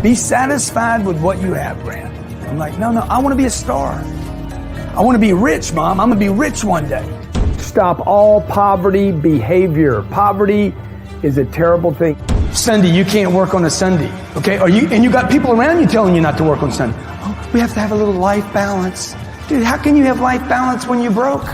Be satisfied with what you have, Grant. I'm like, no, I want to be a star. I want to be rich, Mom. I'm going to be rich one day. Stop all poverty behavior. Poverty is a terrible thing. Sunday, you can't work on a Sunday, okay? And you got people around you telling you not to work on Sunday. Oh, we have to have a little life balance. Dude, how can you have life balance when you're broke?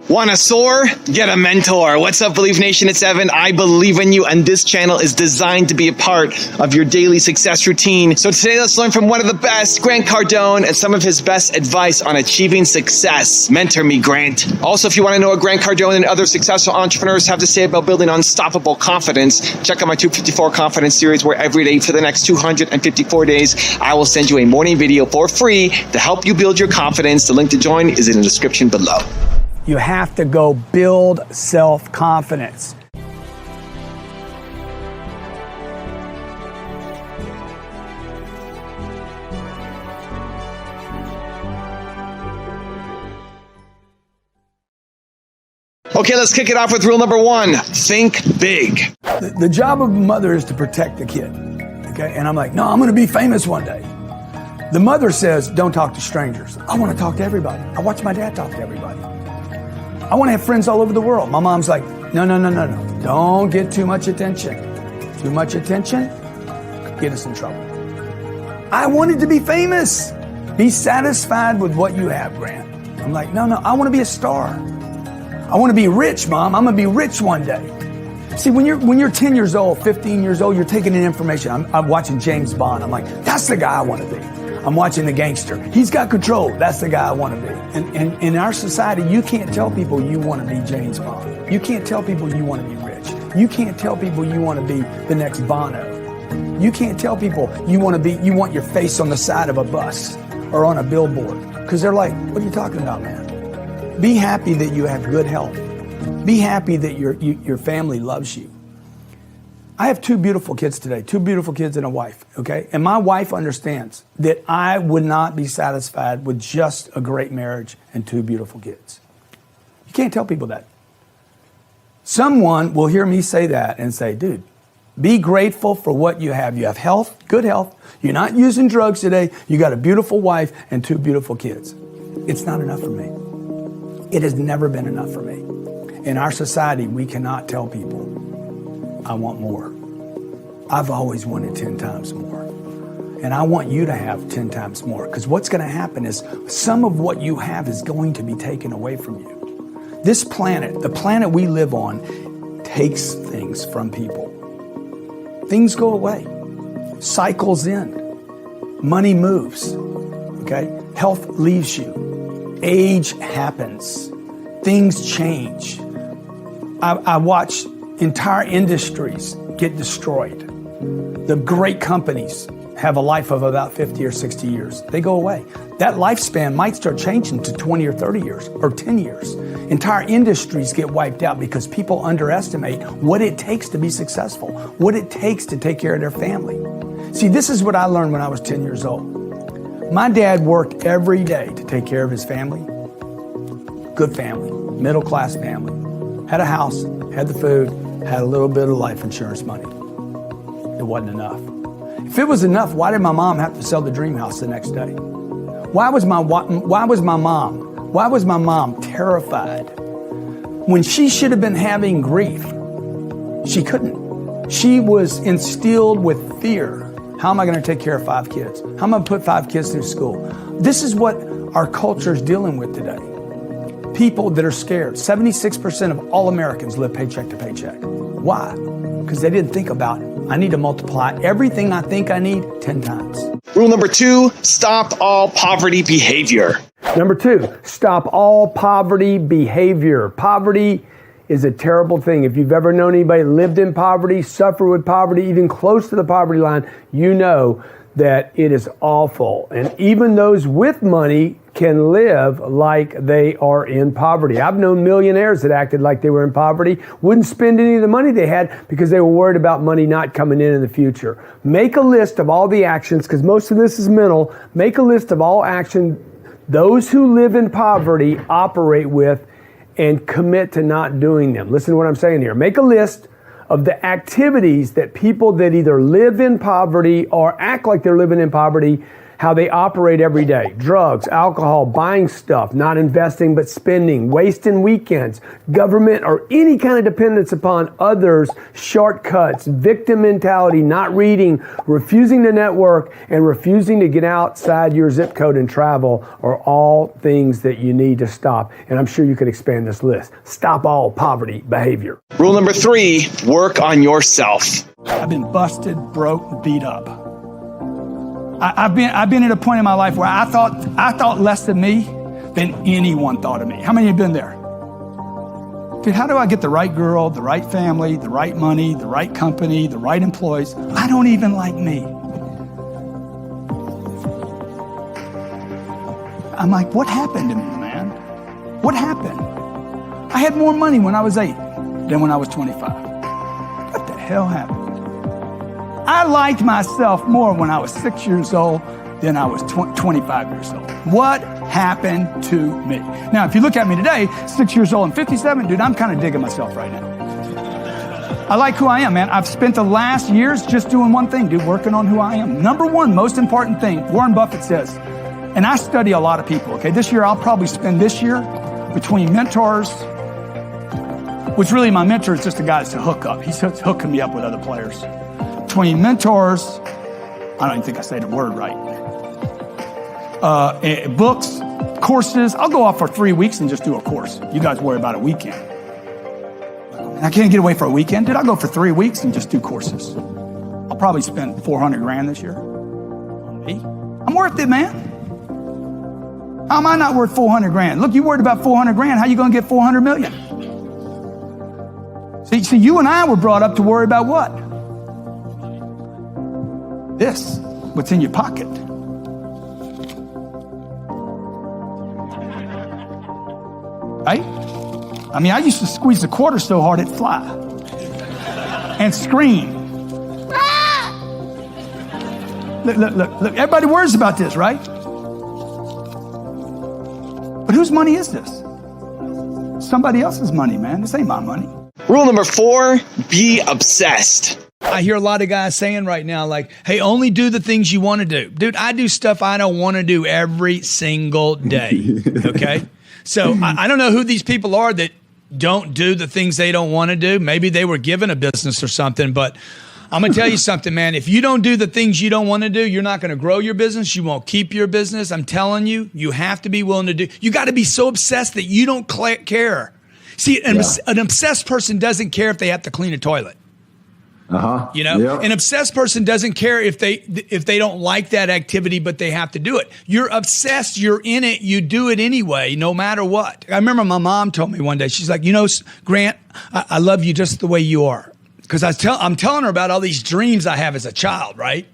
Want to soar? Get a mentor. What's up, Believe Nation? It's Evan. I believe in you, and this channel is designed to be a part of your daily success routine. So today, let's learn from one of the best, Grant Cardone, and some of his best advice on achieving success. Mentor me, Grant. Also, if you want to know what Grant Cardone and other successful entrepreneurs have to say about building unstoppable confidence, check out my 254 Confidence series, where every day for the next 254 days, I will send you a morning video for free to help you build your confidence. The link to join is in the description below. You have to go build self-confidence. Okay, let's kick it off with rule number one. Think big. The job of a mother is to protect the kid, okay? And I'm like, no, I'm going to be famous one day. The mother says, don't talk to strangers. I want to talk to everybody. I watch my dad talk to everybody. I want to have friends all over the world. My mom's like, no. Don't get too much attention. Too much attention could get us in trouble. I wanted to be famous. Be satisfied with what you have, Grant. I'm like, no, I want to be a star. I want to be rich, Mom. I'm going to be rich one day. See, when you're 10 years old, 15 years old, you're taking in information. I'm watching James Bond. I'm like, that's the guy I want to be. I'm watching the gangster. He's got control. That's the guy I want to be. And in our society, you can't tell people you want to be James Bond. You can't tell people you want to be rich. You can't tell people you want to be the next Bono. You can't tell people you want your face on the side of a bus or on a billboard. Because they're like, what are you talking about, man? Be happy that you have good health. Be happy that your family loves you. I have two beautiful kids today, two beautiful kids and a wife, okay? And my wife understands that I would not be satisfied with just a great marriage and two beautiful kids. You can't tell people that. Someone will hear me say that and say, dude, be grateful for what you have. You have health, good health. You're not using drugs today. You got a beautiful wife and two beautiful kids. It's not enough for me. It has never been enough for me. In our society, we cannot tell people, I want more. I've always wanted 10 times more. And I want you to have 10 times more. Because what's going to happen is some of what you have is going to be taken away from you. This planet, the planet we live on, takes things from people. Things go away. Cycles end. Money moves. Okay? Health leaves you. Age happens. Things change. I watch entire industries get destroyed. The great companies have a life of about 50 or 60 years. They go away. That lifespan might start changing to 20 or 30 years or 10 years. Entire industries get wiped out because people underestimate what it takes to be successful, what it takes to take care of their family. See, this is what I learned when I was 10 years old. My dad worked every day to take care of his family. Good family, middle-class family. Had a house, had the food, had a little bit of life insurance money. It wasn't enough. If it was enough, why did my mom have to sell the dream house the next day? Why was my mom terrified when she should have been having grief? She couldn't. She was instilled with fear. How am I going to take care of 5 kids? How am I going to put 5 kids through school? This is what our culture is dealing with today. People that are scared. 76% of all Americans live paycheck to paycheck. Why? Because they didn't think about, I need to multiply everything I think I need 10 times. Rule number 2, stop all poverty behavior. Number 2, stop all poverty behavior. Poverty is a terrible thing. If you've ever known anybody lived in poverty, suffered with poverty, even close to the poverty line, you know that it is awful. And even those with money can live like they are in poverty. I've known millionaires that acted like they were in poverty, wouldn't spend any of the money they had because they were worried about money not coming in the future. Make a list of all the actions, because most of this is mental. Make a list of all action those who live in poverty operate with and commit to not doing them. Listen to what I'm saying here. Make a list of the activities that people that either live in poverty or act like they're living in poverty, how they operate every day. Drugs, alcohol, buying stuff, not investing but spending, wasting weekends, government or any kind of dependence upon others, shortcuts, victim mentality, not reading, refusing to network, and refusing to get outside your zip code and travel are all things that you need to stop. And I'm sure you could expand this list. Stop all poverty behavior. Rule number 3, work on yourself. I've been busted, broke, beat up. I've been at a point in my life where I thought less of me than anyone thought of me. How many of you have been there? Dude, how do I get the right girl, the right family, the right money, the right company, the right employees? I don't even like me. I'm like, what happened to me, man? What happened? I had more money when I was 8 than when I was 25. What the hell happened? I liked myself more when I was 6 years old than I was 25 years old. What happened to me? Now, if you look at me today, 6 years old and 57, dude, I'm kind of digging myself right now. I like who I am, man. I've spent the last years just doing one thing, dude, working on who I am. Number one, most important thing, Warren Buffett says, and I study a lot of people, okay? This year, I'll probably spend this year between mentors, which really my mentor is just a guy that's a hookup. He's hooking me up with other players. Between mentors, I don't even think I say the word right. Books, courses. I'll go off for 3 weeks and just do a course. You guys worry about a weekend. I can't get away for a weekend. Dude, I'll go for 3 weeks and just do courses. I'll probably spend 400 grand this year on me. I'm worth it, man. How am I not worth 400 grand? Look, you worried about 400 grand. How you going to get 400 million? See, you and I were brought up to worry about what? This, what's in your pocket. Right? I mean, I used to squeeze the quarter so hard it'd fly. And scream. Ah! Look, everybody worries about this, right? But whose money is this? Somebody else's money, man. This ain't my money. Rule number 4, be obsessed. I hear a lot of guys saying right now, like, hey, only do the things you want to do. Dude, I do stuff I don't want to do every single day, okay? So I don't know who these people are that don't do the things they don't want to do. Maybe they were given a business or something, but I'm going to tell you something, man. If you don't do the things you don't want to do, you're not going to grow your business. You won't keep your business. I'm telling you, you have to be willing to do. You got to be so obsessed that you don't care. See, an obsessed person doesn't care if they have to clean a toilet. You know, Yep. An obsessed person doesn't care if they don't like that activity, but they have to do it. You're obsessed. You're in it. You do it anyway, no matter what. I remember my mom told me one day, she's like, you know, Grant, I love you just the way you are. Because I'm telling her about all these dreams I have as a child, right?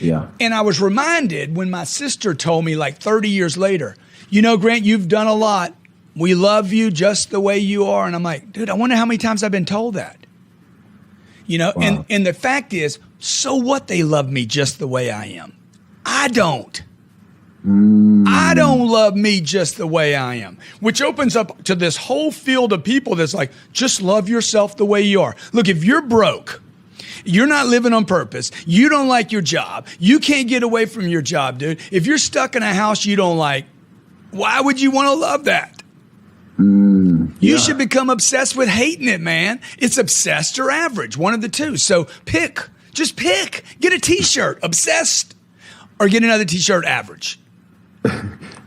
Yeah. And I was reminded when my sister told me like 30 years later, you know, Grant, you've done a lot. We love you just the way you are. And I'm like, dude, I wonder how many times I've been told that. You know, Wow. and the fact is, so what they love me just the way I am? I don't. I don't love me just the way I am, which opens up to this whole field of people that's like, just love yourself the way you are. Look, if you're broke, you're not living on purpose, you don't like your job, you can't get away from your job, dude. If you're stuck in a house you don't like, why would you want to love that? You should become obsessed with hating it, man. It's obsessed or average, one of the two. So just pick. Get a t-shirt, obsessed, or get another t-shirt, average.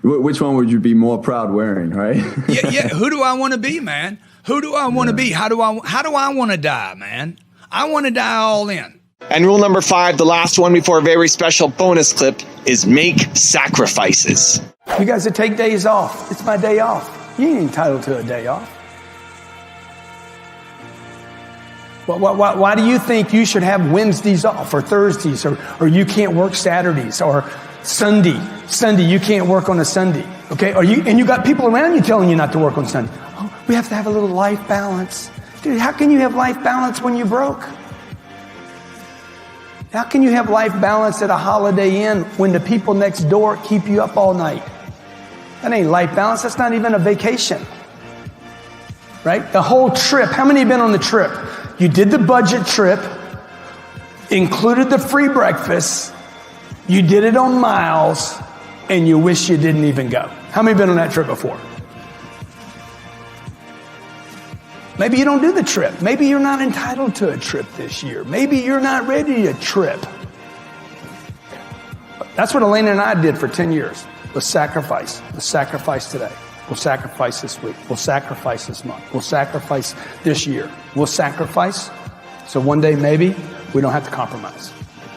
Which one would you be more proud wearing, right? Yeah. Who do I want to be, man? Who do I want to be? How do I want to die, man? I want to die all in. And rule number 5, the last one before a very special bonus clip, is make sacrifices. You guys that take days off, it's my day off. You ain't entitled to a day off. Why do you think you should have Wednesdays off or Thursdays or you can't work Saturdays or Sunday you can't work on a Sunday, okay? And you got people around you telling you not to work on Sunday. Oh, we have to have a little life balance. Dude, how can you have life balance when you're broke? How can you have life balance at a Holiday Inn when the people next door keep you up all night? That ain't life balance. That's not even a vacation, right? The whole trip. How many have been on the trip? You did the budget trip, included the free breakfast, you did it on miles, and you wish you didn't even go. How many have been on that trip before? Maybe you don't do the trip. Maybe you're not entitled to a trip this year. Maybe you're not ready to trip. That's what Elena and I did for 10 years. Let's sacrifice. Let's sacrifice today. We'll sacrifice this week. We'll sacrifice this month. We'll sacrifice this year. We'll sacrifice. So one day, maybe, we don't have to compromise.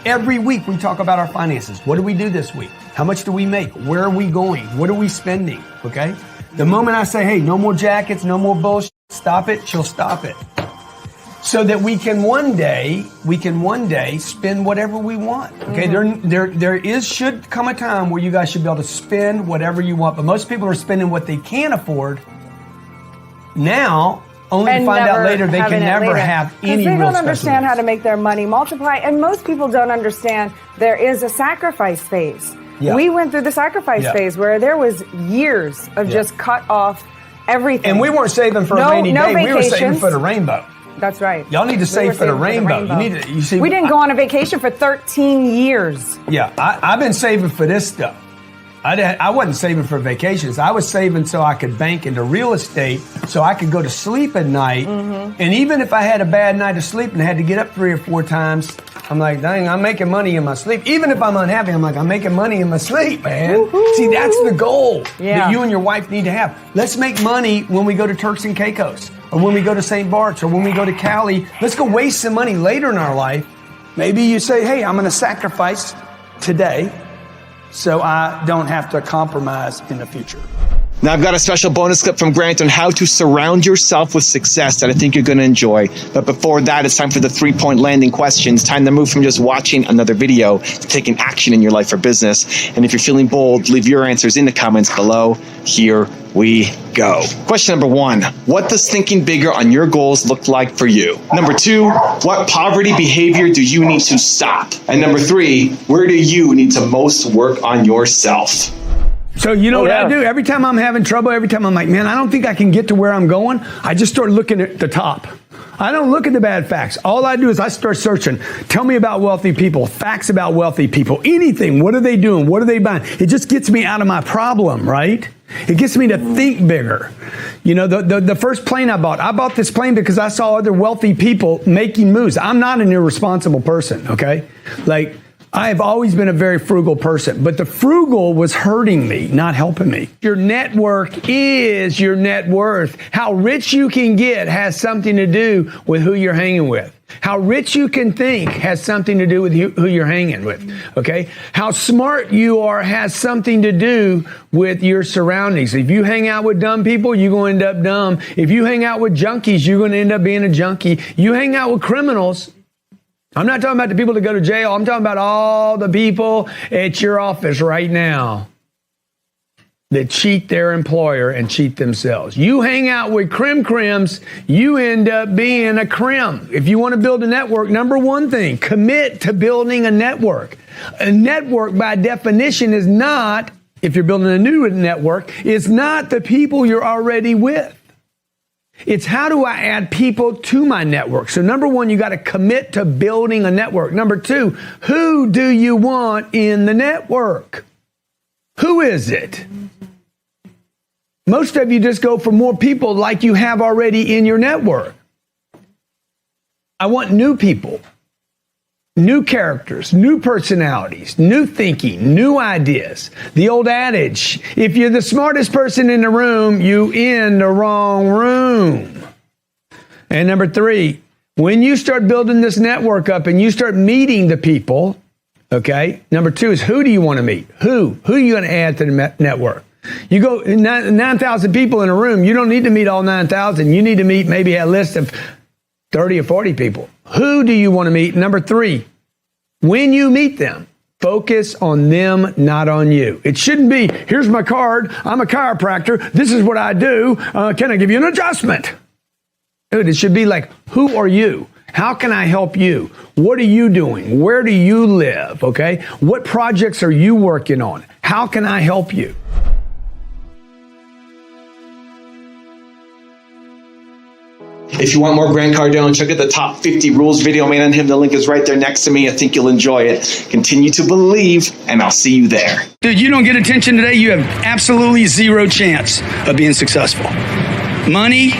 Every week we talk about our finances. What do we do this week? How much do we make? Where are we going? What are we spending? Okay? The moment I say, hey, no more jackets, no more bullshit, stop it, she'll stop it. So that we can one day spend whatever we want. Okay, there should come a time where you guys should be able to spend whatever you want, but most people are spending what they can't afford now, only to find out later they can never have any real special needs. They don't understand how to make their money multiply, and most people don't understand there is a sacrifice phase. Yeah. We went through the sacrifice phase where there was years of just cut off everything. And we weren't saving for a rainy day. Vacations. We were saving for the rainbow. That's right. Y'all need to save for the rainbow. You see, we didn't go on a vacation for 13 years. Yeah, I've been saving for this stuff. I wasn't saving for vacations. I was saving so I could bank into real estate so I could go to sleep at night. And even if I had a bad night of sleep and had to get up 3 or 4 times, I'm like, dang, I'm making money in my sleep. Even if I'm unhappy, I'm like, I'm making money in my sleep, man. Woo-hoo. See, that's the goal that you and your wife need to have. Let's make money when we go to Turks and Caicos, or when we go to St. Bart's, or when we go to Cali. Let's go waste some money later in our life. Maybe you say, hey, I'm going to sacrifice today so I don't have to compromise in the future. Now I've got a special bonus clip from Grant on how to surround yourself with success that I think you're going to enjoy. But before that, it's time for the 3-point landing questions. Time to move from just watching another video to taking action in your life or business. And if you're feeling bold, leave your answers in the comments below. Here we go. Question number 1. What does thinking bigger on your goals look like for you? Number 2, what poverty behavior do you need to stop? And number 3, where do you need to most work on yourself? So you know what I do? Every time I'm having trouble, every time I'm like, man, I don't think I can get to where I'm going, I just start looking at the top. I don't look at the bad facts. All I do is I start searching. Tell me about wealthy people, facts about wealthy people, anything. What are they doing? What are they buying? It just gets me out of my problem, right? It gets me to think bigger. You know, the first plane I bought this plane because I saw other wealthy people making moves. I'm not an irresponsible person, okay? Like, I have always been a very frugal person, but the frugal was hurting me, not helping me. Your network is your net worth. How rich you can get has something to do with who you're hanging with. How rich you can think has something to do with who you're hanging with, okay? How smart you are has something to do with your surroundings. If you hang out with dumb people, you're going to end up dumb. If you hang out with junkies, you're going to end up being a junkie. You hang out with criminals. I'm not talking about the people that go to jail. I'm talking about all the people at your office right now that cheat their employer and cheat themselves. You hang out with crims, you end up being a crim. If you want to build a network, number one thing, commit to building a network. A network by definition is not, if you're building a new network, it's not the people you're already with. It's how do I add people to my network? So number one, you got to commit to building a network. Number 2, who do you want in the network? Who is it? Most of you just go for more people like you have already in your network. I want new people, new characters, new personalities, new thinking, new ideas. The old adage, if you're the smartest person in the room, you in the wrong room. And number 3, when you start building this network up and you start meeting the people, okay, number 2 is who do you want to meet? Who are you going to add to the network? You go 9,000 people in a room, you don't need to meet all 9,000. You need to meet maybe a list of 30 or 40 people. Who do you want to meet? Number 3, when you meet them, focus on them, not on you. It shouldn't be, here's my card, I'm a chiropractor, this is what I do, can I give you an adjustment? Dude, it should be like, who are you? How can I help you? What are you doing? Where do you live? Okay? What projects are you working on? How can I help you? If you want more Grant Cardone, check out the top 50 rules video made on him. The link is right there next to me. I think you'll enjoy it. Continue to believe, and I'll see you there. Dude, you don't get attention today, you have absolutely zero chance of being successful. Money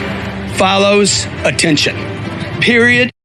follows attention. Period.